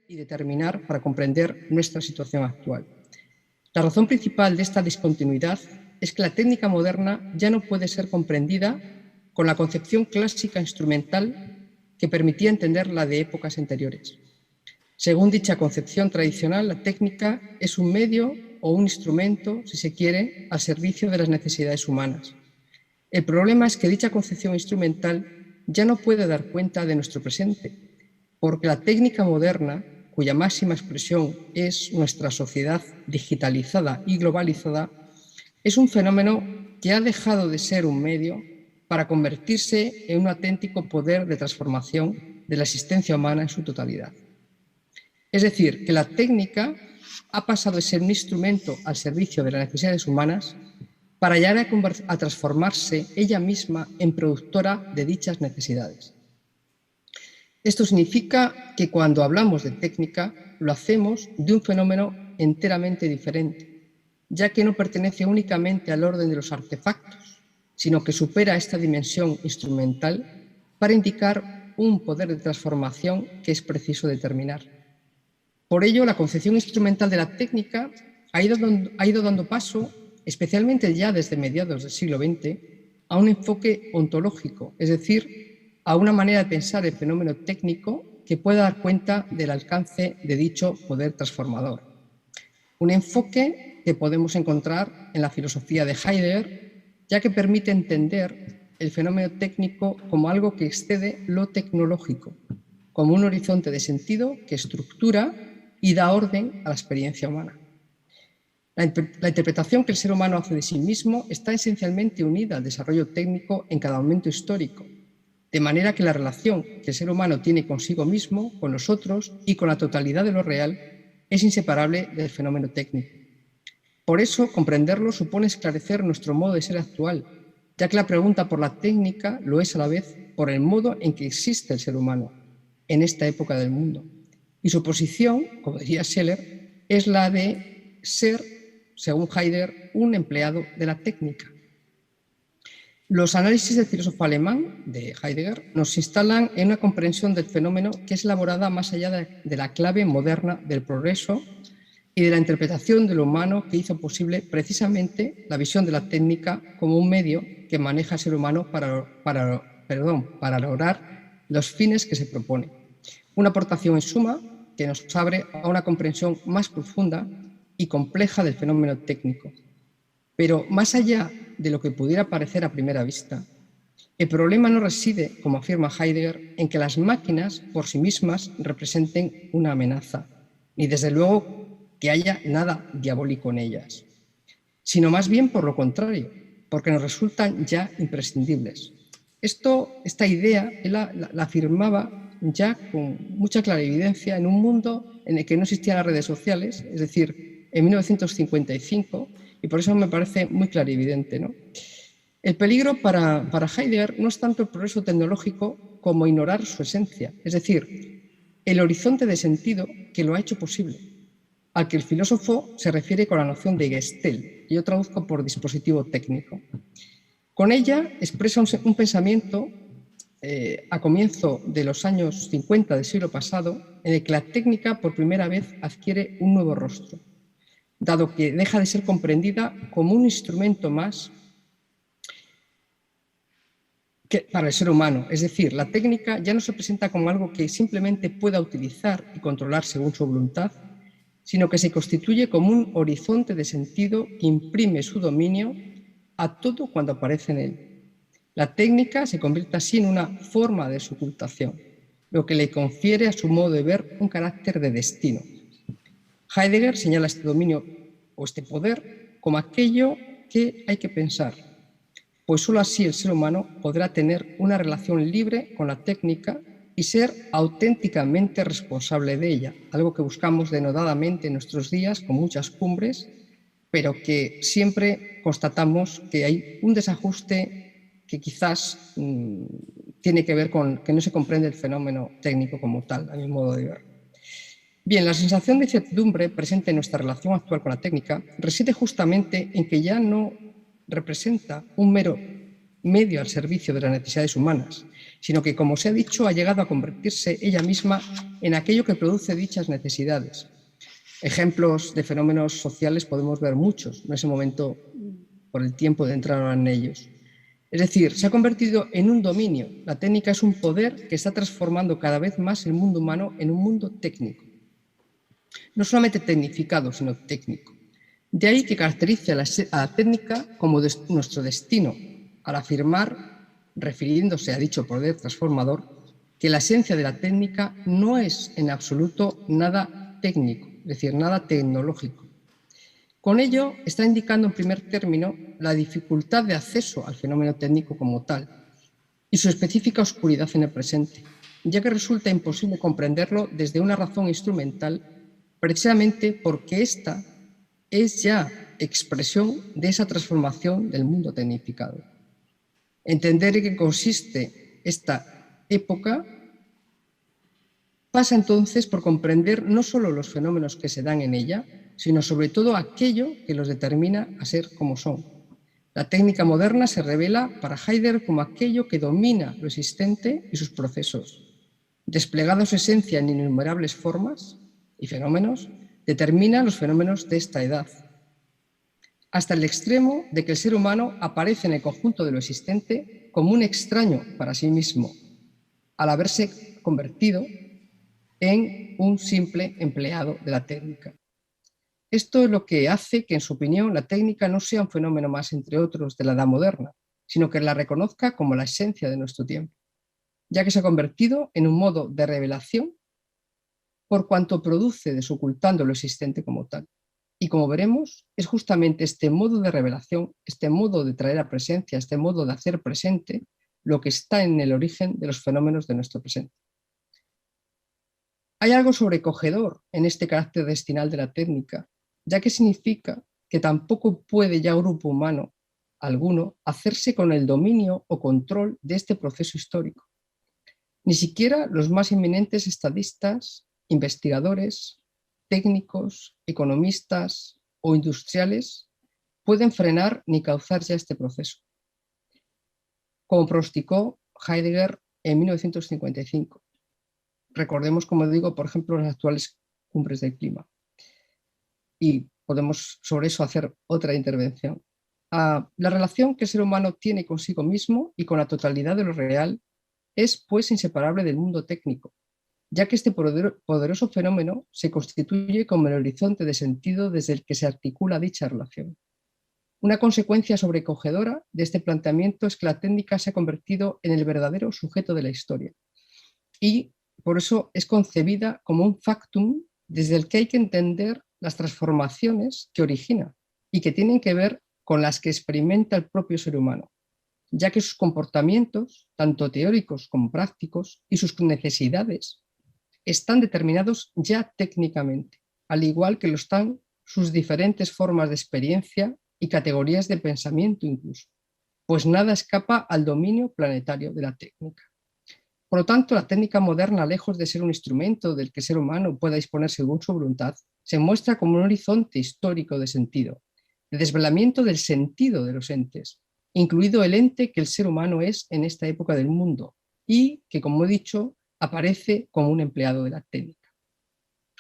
y determinar para comprender nuestra situación actual. La razón principal de esta discontinuidad es que la técnica moderna ya no puede ser comprendida con la concepción clásica instrumental que permitía entender la de épocas anteriores. Según dicha concepción tradicional, la técnica es un medio o un instrumento, si se quiere, al servicio de las necesidades humanas. El problema es que dicha concepción instrumental ya no puede dar cuenta de nuestro presente, porque la técnica moderna, cuya máxima expresión es nuestra sociedad digitalizada y globalizada, es un fenómeno que ha dejado de ser un medio para convertirse en un auténtico poder de transformación de la existencia humana en su totalidad. Es decir, que la técnica ha pasado de ser un instrumento al servicio de las necesidades humanas para llegar a transformarse ella misma en productora de dichas necesidades. Esto significa que cuando hablamos de técnica lo hacemos de un fenómeno enteramente diferente, ya que no pertenece únicamente al orden de los artefactos, sino que supera esta dimensión instrumental para indicar un poder de transformación que es preciso determinar. Por ello, la concepción instrumental de la técnica ha ido dando paso, especialmente ya desde mediados del siglo XX, a un enfoque ontológico, es decir, a una manera de pensar el fenómeno técnico que pueda dar cuenta del alcance de dicho poder transformador. Un enfoque que podemos encontrar en la filosofía de Heidegger, ya que permite entender el fenómeno técnico como algo que excede lo tecnológico, como un horizonte de sentido que estructura y da orden a la experiencia humana. La interpretación que el ser humano hace de sí mismo está esencialmente unida al desarrollo técnico en cada momento histórico, de manera que la relación que el ser humano tiene consigo mismo, con los otros y con la totalidad de lo real es inseparable del fenómeno técnico. Por eso, comprenderlo supone esclarecer nuestro modo de ser actual, ya que la pregunta por la técnica lo es a la vez por el modo en que existe el ser humano en esta época del mundo. Y su posición, como diría Scheler, es la de ser, según Heidegger, un empleado de la técnica. Los análisis del filósofo alemán, de Heidegger, nos instalan en una comprensión del fenómeno que es elaborada más allá de la clave moderna del progreso y de la interpretación de lo humano que hizo posible precisamente la visión de la técnica como un medio que maneja el ser humano para lograr los fines que se propone. Una aportación en suma que nos abre a una comprensión más profunda y compleja del fenómeno técnico. Pero más allá de lo que pudiera parecer a primera vista, el problema no reside, como afirma Heidegger, en que las máquinas por sí mismas representen una amenaza, ni desde luego que haya nada diabólico en ellas, sino más bien por lo contrario, porque nos resultan ya imprescindibles. Esta idea él la afirmaba ya con mucha clarividencia en un mundo en el que no existían las redes sociales, es decir, en 1955, y por eso me parece muy clarividente, ¿no? El peligro para Heidegger no es tanto el progreso tecnológico como ignorar su esencia, es decir, el horizonte de sentido que lo ha hecho posible, al que el filósofo se refiere con la noción de Gestell, y yo traduzco por dispositivo técnico. Con ella expresa un pensamiento a comienzo de los años 50 del siglo pasado, en el que la técnica por primera vez adquiere un nuevo rostro, dado que deja de ser comprendida como un instrumento más para el ser humano. Es decir, la técnica ya no se presenta como algo que simplemente pueda utilizar y controlar según su voluntad, sino que se constituye como un horizonte de sentido que imprime su dominio a todo cuanto aparece en él. La técnica se convierte así en una forma de su ocultación, lo que le confiere a su modo de ver un carácter de destino. Heidegger señala este dominio o este poder como aquello que hay que pensar, pues solo así el ser humano podrá tener una relación libre con la técnica y ser auténticamente responsable de ella, algo que buscamos denodadamente en nuestros días con muchas cumbres, pero que siempre constatamos que hay un desajuste que quizás tiene que ver con que no se comprende el fenómeno técnico como tal, a mi modo de ver. Bien, la sensación de incertidumbre presente en nuestra relación actual con la técnica reside justamente en que ya no representa un mero medio al servicio de las necesidades humanas, sino que, como se ha dicho, ha llegado a convertirse ella misma en aquello que produce dichas necesidades. Ejemplos de fenómenos sociales podemos ver muchos, en ese momento, por el tiempo de entrar en ellos. Es decir, se ha convertido en un dominio. La técnica es un poder que está transformando cada vez más el mundo humano en un mundo técnico. No solamente tecnificado, sino técnico. De ahí que caracterice a la técnica como nuestro destino, al afirmar, refiriéndose a dicho poder transformador, que la esencia de la técnica no es en absoluto nada técnico, es decir, nada tecnológico. Con ello está indicando en primer término la dificultad de acceso al fenómeno técnico como tal y su específica oscuridad en el presente, ya que resulta imposible comprenderlo desde una razón instrumental, precisamente porque ésta es ya expresión de esa transformación del mundo tecnificado. Entender en qué consiste esta época pasa entonces por comprender no solo los fenómenos que se dan en ella, sino sobre todo aquello que los determina a ser como son. La técnica moderna se revela para Heidegger como aquello que domina lo existente y sus procesos. Desplegada su esencia en innumerables formas y fenómenos, determina los fenómenos de esta edad, hasta el extremo de que el ser humano aparece en el conjunto de lo existente como un extraño para sí mismo, al haberse convertido en un simple empleado de la técnica. Esto es lo que hace que, en su opinión, la técnica no sea un fenómeno más, entre otros, de la edad moderna, sino que la reconozca como la esencia de nuestro tiempo, ya que se ha convertido en un modo de revelación por cuanto produce desocultando lo existente como tal. Y como veremos, es justamente este modo de revelación, este modo de traer a presencia, este modo de hacer presente, lo que está en el origen de los fenómenos de nuestro presente. Hay algo sobrecogedor en este carácter destinal de la técnica, ya que significa que tampoco puede ya grupo humano alguno hacerse con el dominio o control de este proceso histórico. Ni siquiera los más eminentes estadistas, investigadores, técnicos, economistas o industriales pueden frenar ni causar ya este proceso, como pronosticó Heidegger en 1955. Recordemos, como digo, por ejemplo, las actuales cumbres del clima. Y podemos sobre eso hacer otra intervención. La relación que el ser humano tiene consigo mismo y con la totalidad de lo real es, pues, inseparable del mundo técnico, ya que este poderoso fenómeno se constituye como el horizonte de sentido desde el que se articula dicha relación. Una consecuencia sobrecogedora de este planteamiento es que la técnica se ha convertido en el verdadero sujeto de la historia y por eso es concebida como un factum desde el que hay que entender las transformaciones que origina y que tienen que ver con las que experimenta el propio ser humano, ya que sus comportamientos, tanto teóricos como prácticos, y sus necesidades están determinados ya técnicamente, al igual que lo están sus diferentes formas de experiencia y categorías de pensamiento incluso, pues nada escapa al dominio planetario de la técnica. Por lo tanto, la técnica moderna, lejos de ser un instrumento del que el ser humano pueda disponer según su voluntad, se muestra como un horizonte histórico de sentido, de desvelamiento del sentido de los entes, incluido el ente que el ser humano es en esta época del mundo y que, como he dicho, aparece como un empleado de la técnica.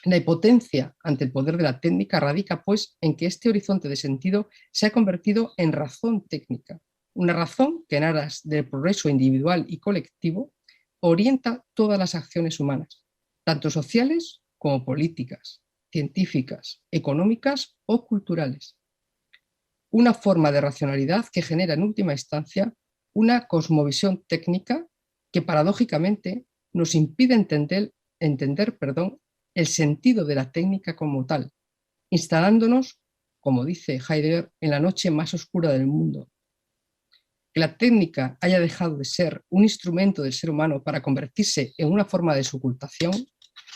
La impotencia ante el poder de la técnica radica, pues, en que este horizonte de sentido se ha convertido en razón técnica, una razón que en aras del progreso individual y colectivo orienta todas las acciones humanas, tanto sociales como políticas, científicas, económicas o culturales. Una forma de racionalidad que genera en última instancia una cosmovisión técnica que paradójicamente nos impide entender el sentido de la técnica como tal, instalándonos, como dice Heidegger, en la noche más oscura del mundo. Que la técnica haya dejado de ser un instrumento del ser humano para convertirse en una forma de su ocultación,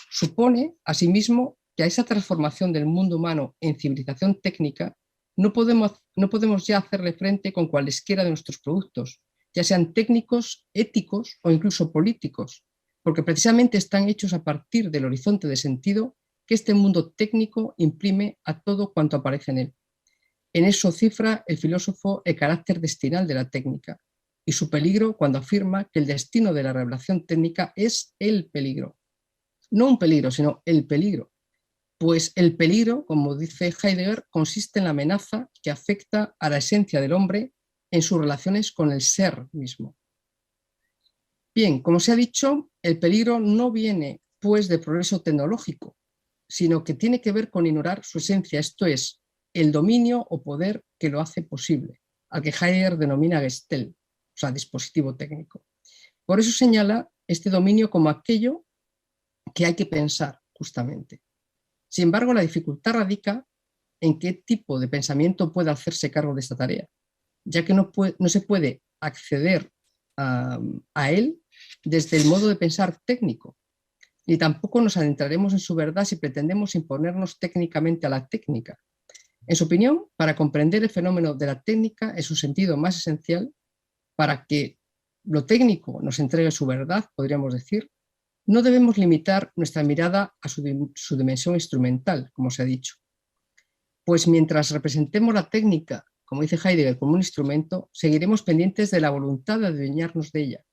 supone, asimismo, que a esa transformación del mundo humano en civilización técnica no podemos ya hacerle frente con cualesquiera de nuestros productos, ya sean técnicos, éticos o incluso políticos, porque precisamente están hechos a partir del horizonte de sentido que este mundo técnico imprime a todo cuanto aparece en él. En eso cifra el filósofo el carácter destinal de la técnica y su peligro cuando afirma que el destino de la revelación técnica es el peligro. No un peligro, sino el peligro. Pues el peligro, como dice Heidegger, consiste en la amenaza que afecta a la esencia del hombre en sus relaciones con el ser mismo. Bien, como se ha dicho, el peligro no viene pues de progreso tecnológico, sino que tiene que ver con ignorar su esencia, esto es, el dominio o poder que lo hace posible, al que Heidegger denomina Gestell, o sea, dispositivo técnico. Por eso señala este dominio como aquello que hay que pensar, justamente. Sin embargo, la dificultad radica en qué tipo de pensamiento puede hacerse cargo de esta tarea, ya que no se puede acceder a él desde el modo de pensar técnico, ni tampoco nos adentraremos en su verdad si pretendemos imponernos técnicamente a la técnica. En su opinión, para comprender el fenómeno de la técnica en su sentido más esencial, para que lo técnico nos entregue su verdad, podríamos decir, no debemos limitar nuestra mirada a su dimensión instrumental, como se ha dicho. Pues mientras representemos la técnica, como dice Heidegger, como un instrumento, seguiremos pendientes de la voluntad de adueñarnos de ella.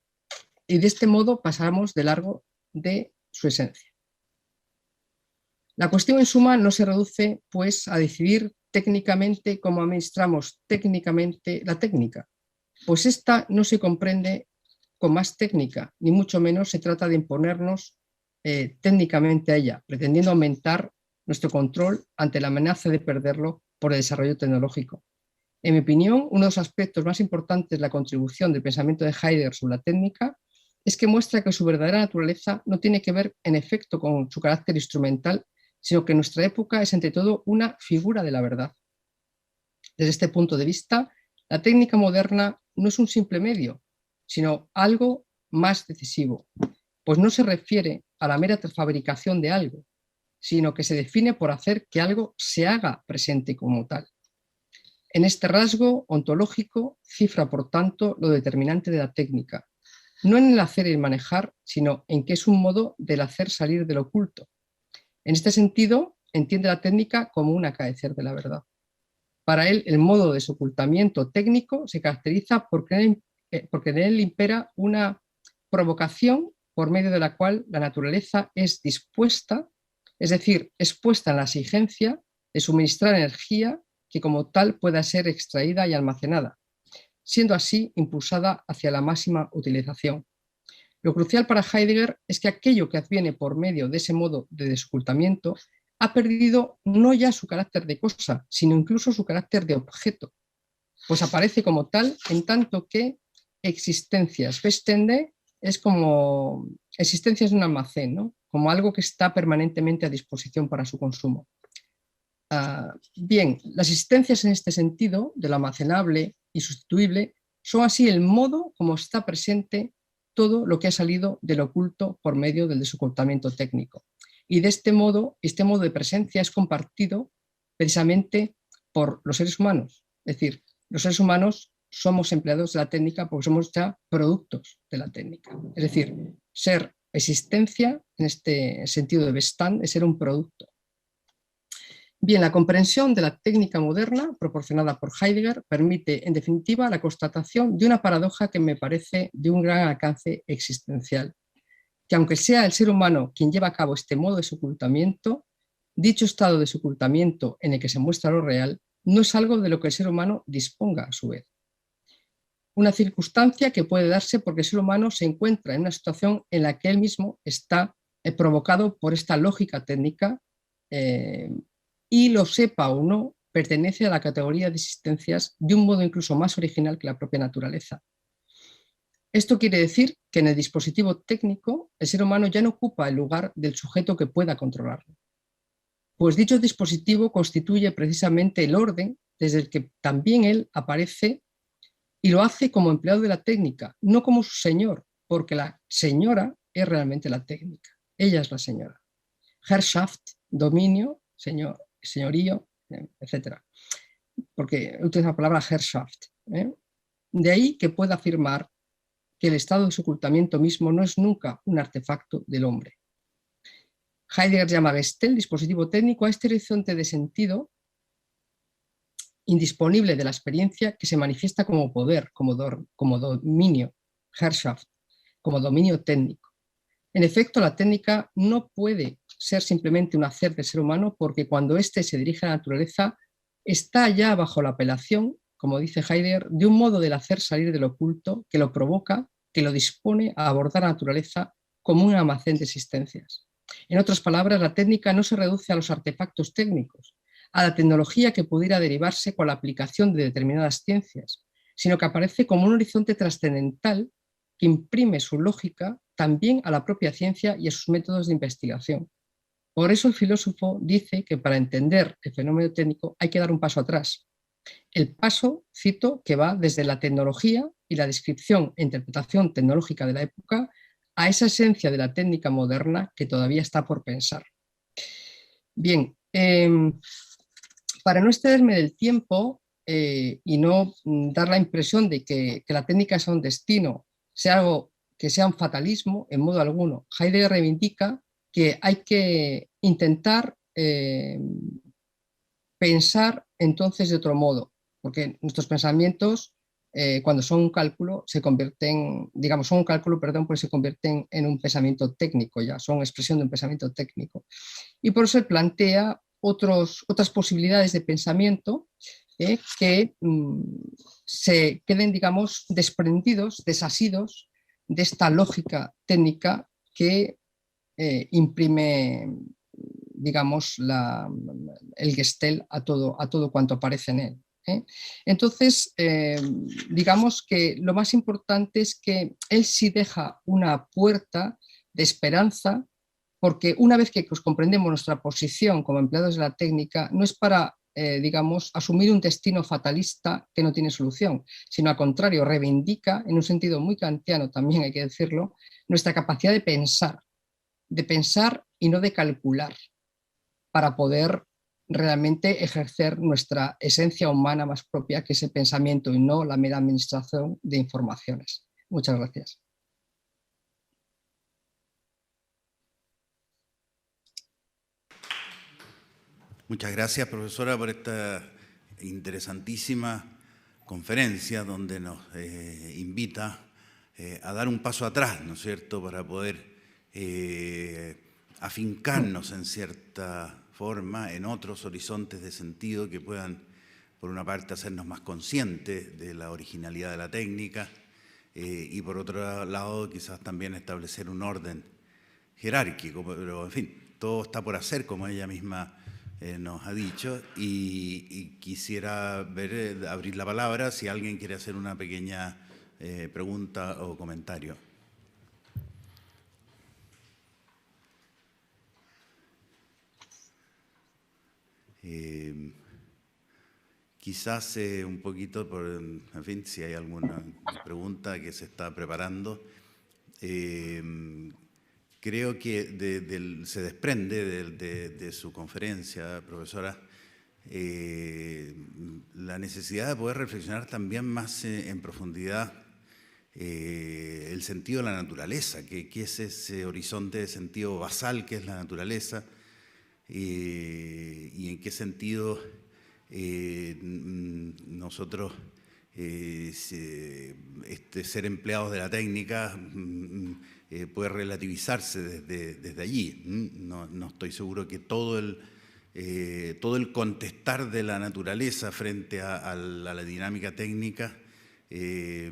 Y de este modo pasamos de largo de su esencia. La cuestión en suma no se reduce, pues, a decidir técnicamente cómo administramos técnicamente la técnica, pues esta no se comprende con más técnica, ni mucho menos se trata de imponernos técnicamente a ella, pretendiendo aumentar nuestro control ante la amenaza de perderlo por el desarrollo tecnológico. En mi opinión, uno de los aspectos más importantes de la contribución del pensamiento de Heidegger sobre la técnica es que muestra que su verdadera naturaleza no tiene que ver, en efecto, con su carácter instrumental, sino que nuestra época es, ante todo, una figura de la verdad. Desde este punto de vista, la técnica moderna no es un simple medio, sino algo más decisivo, pues no se refiere a la mera fabricación de algo, sino que se define por hacer que algo se haga presente como tal. En este rasgo ontológico cifra, por tanto, lo determinante de la técnica, no en el hacer y el manejar, sino en que es un modo del hacer salir del oculto. En este sentido, entiende la técnica como un acaecer de la verdad. Para él, el modo de su ocultamiento técnico se caracteriza porque en él impera una provocación por medio de la cual la naturaleza es dispuesta, es decir, es puesta en la exigencia de suministrar energía que como tal pueda ser extraída y almacenada, siendo así impulsada hacia la máxima utilización. Lo crucial para Heidegger es que aquello que adviene por medio de ese modo de desocultamiento ha perdido no ya su carácter de cosa, sino incluso su carácter de objeto, pues aparece como tal en tanto que existencias. Bestände es como existencias de un almacén, ¿no? Como algo que está permanentemente a disposición para su consumo. Bien, las existencias en este sentido, de lo almacenable y sustituible, son así el modo como está presente todo lo que ha salido del oculto por medio del desocultamiento técnico. Y de este modo de presencia es compartido precisamente por los seres humanos. Es decir, los seres humanos somos empleados de la técnica porque somos ya productos de la técnica. Es decir, ser existencia, en este sentido de Bestand, es ser un producto. Bien, la comprensión de la técnica moderna proporcionada por Heidegger permite, en definitiva, la constatación de una paradoja que me parece de un gran alcance existencial, que aunque sea el ser humano quien lleva a cabo este modo de ocultamiento, dicho estado de ocultamiento en el que se muestra lo real no es algo de lo que el ser humano disponga a su vez. Una circunstancia que puede darse porque el ser humano se encuentra en una situación en la que él mismo está provocado por esta lógica técnica y lo sepa o no, pertenece a la categoría de existencias de un modo incluso más original que la propia naturaleza. Esto quiere decir que en el dispositivo técnico el ser humano ya no ocupa el lugar del sujeto que pueda controlarlo, pues dicho dispositivo constituye precisamente el orden desde el que también él aparece y lo hace como empleado de la técnica, no como su señor, porque la señora es realmente la técnica, ella es la señora. Herrschaft, dominio, señorío, etc. Porque utiliza la palabra Herrschaft. De ahí que pueda afirmar que el estado de ocultamiento mismo no es nunca un artefacto del hombre. Heidegger llama Gestell, dispositivo técnico, a este horizonte de sentido indisponible de la experiencia que se manifiesta como poder, como dominio, Herrschaft, como dominio técnico. En efecto, la técnica no puede ser simplemente un hacer del ser humano, porque cuando éste se dirige a la naturaleza está ya bajo la apelación, como dice Heidegger, de un modo del hacer salir del oculto que lo provoca, que lo dispone a abordar la naturaleza como un almacén de existencias. En otras palabras, la técnica no se reduce a los artefactos técnicos, a la tecnología que pudiera derivarse con la aplicación de determinadas ciencias, sino que aparece como un horizonte trascendental que imprime su lógica también a la propia ciencia y a sus métodos de investigación. Por eso el filósofo dice que para entender el fenómeno técnico hay que dar un paso atrás. El paso, cito, que va desde la tecnología y la descripción e interpretación tecnológica de la época a esa esencia de la técnica moderna que todavía está por pensar. Bien, para no excederme del tiempo y no dar la impresión de que la técnica sea un destino, sea algo que sea un fatalismo, en modo alguno, Heidegger reivindica que hay que intentar pensar entonces de otro modo, porque nuestros pensamientos, cuando son un cálculo, se convierten, digamos, son un cálculo, perdón, pues se convierten en un pensamiento técnico, ya son expresión de un pensamiento técnico. Y por eso él plantea otras posibilidades de pensamiento que se queden, digamos, desprendidos, desasidos de esta lógica técnica que imprime, digamos, el Gestel a todo cuanto aparece en él. Entonces, digamos que lo más importante es que él sí deja una puerta de esperanza, porque una vez que comprendemos nuestra posición como empleados de la técnica, no es para, digamos, asumir un destino fatalista que no tiene solución, sino al contrario, reivindica, en un sentido muy kantiano también hay que decirlo, nuestra capacidad de pensar y no de calcular, para poder realmente ejercer nuestra esencia humana más propia, que es el pensamiento y no la mera administración de informaciones. Muchas gracias. Muchas gracias, profesora, por esta interesantísima conferencia donde nos invita a dar un paso atrás, ¿no es cierto?, para poder afincarnos en cierta forma en otros horizontes de sentido que puedan, por una parte, hacernos más conscientes de la originalidad de la técnica y, por otro lado, quizás también establecer un orden jerárquico, pero, en fin, todo está por hacer, como ella misma nos ha dicho, y quisiera abrir la palabra si alguien quiere hacer una pequeña pregunta o comentario. Quizás un poquito, en fin, si hay alguna pregunta que se está preparando. Creo que se desprende de su conferencia, profesora, la necesidad de poder reflexionar también más en profundidad el sentido de la naturaleza, que es ese horizonte de sentido basal que es la naturaleza, y en qué sentido nosotros, ser empleados de la técnica puede relativizarse desde allí. No estoy seguro que todo el contestar de la naturaleza frente a la dinámica técnica se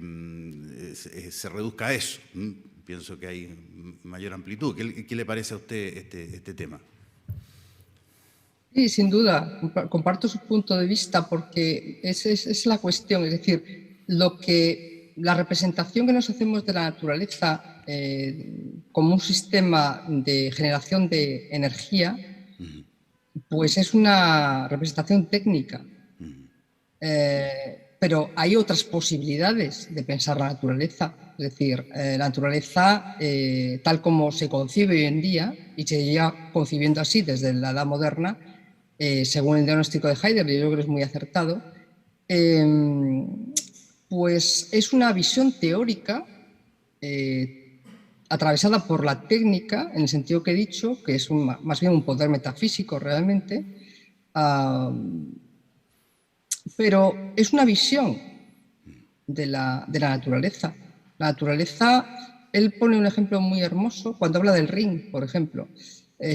reduzca a eso. Pienso que hay mayor amplitud. ¿Qué le parece a usted este tema? Sí, sin duda, comparto su punto de vista, porque es la cuestión, es decir, la representación que nos hacemos de la naturaleza como un sistema de generación de energía, pues es una representación técnica. Pero hay otras posibilidades de pensar la naturaleza. Es decir, la naturaleza, tal como se concibe hoy en día, y se lleva concibiendo así desde la edad moderna, según el diagnóstico de Heidegger, yo creo que es muy acertado, pues es una visión teórica atravesada por la técnica, en el sentido que he dicho, que es más bien un poder metafísico realmente, pero es una visión de la naturaleza. La naturaleza, él pone un ejemplo muy hermoso cuando habla del Rin, por ejemplo.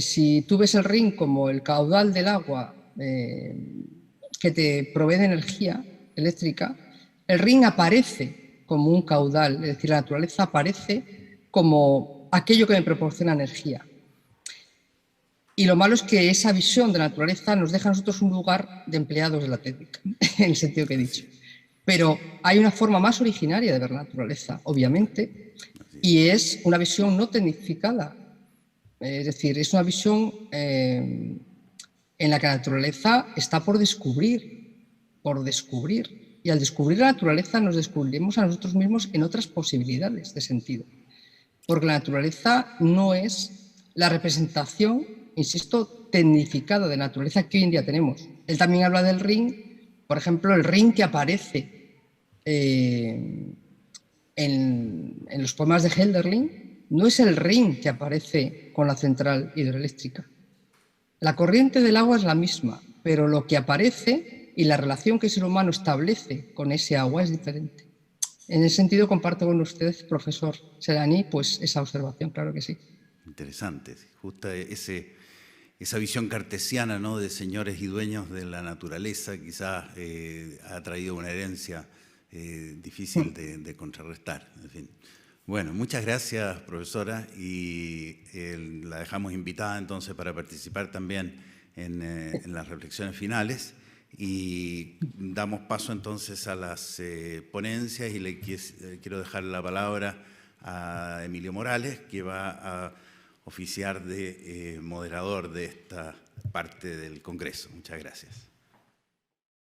Si tú ves el Rin como el caudal del agua que te provee de energía eléctrica, el Rin aparece como un caudal, es decir, la naturaleza aparece como aquello que me proporciona energía. Y lo malo es que esa visión de la naturaleza nos deja a nosotros un lugar de empleados de la técnica, en el sentido que he dicho. Pero hay una forma más originaria de ver la naturaleza, obviamente, y es una visión no tecnificada. Es decir, es una visión en la que la naturaleza está por descubrir, Y al descubrir la naturaleza nos descubrimos a nosotros mismos en otras posibilidades de sentido. Porque la naturaleza no es la representación, insisto, tecnificada de naturaleza que hoy en día tenemos. Él también habla del ring, por ejemplo, el ring que aparece en los poemas de Hölderlin no es el ring que aparece con la central hidroeléctrica. La corriente del agua es la misma, pero lo que aparece y la relación que el ser humano establece con ese agua es diferente. En ese sentido, comparto con usted, profesor Serani, pues esa observación, claro que sí. Interesante. Justo esa visión cartesiana, ¿no?, de señores y dueños de la naturaleza, quizás ha traído una herencia difícil de contrarrestar. En fin. Bueno, muchas gracias, profesora, y la dejamos invitada entonces para participar también en las reflexiones finales. Y damos paso entonces a las ponencias y le quiero dejar la palabra a Emilio Morales, que va a oficiar de moderador de esta parte del Congreso. Muchas gracias.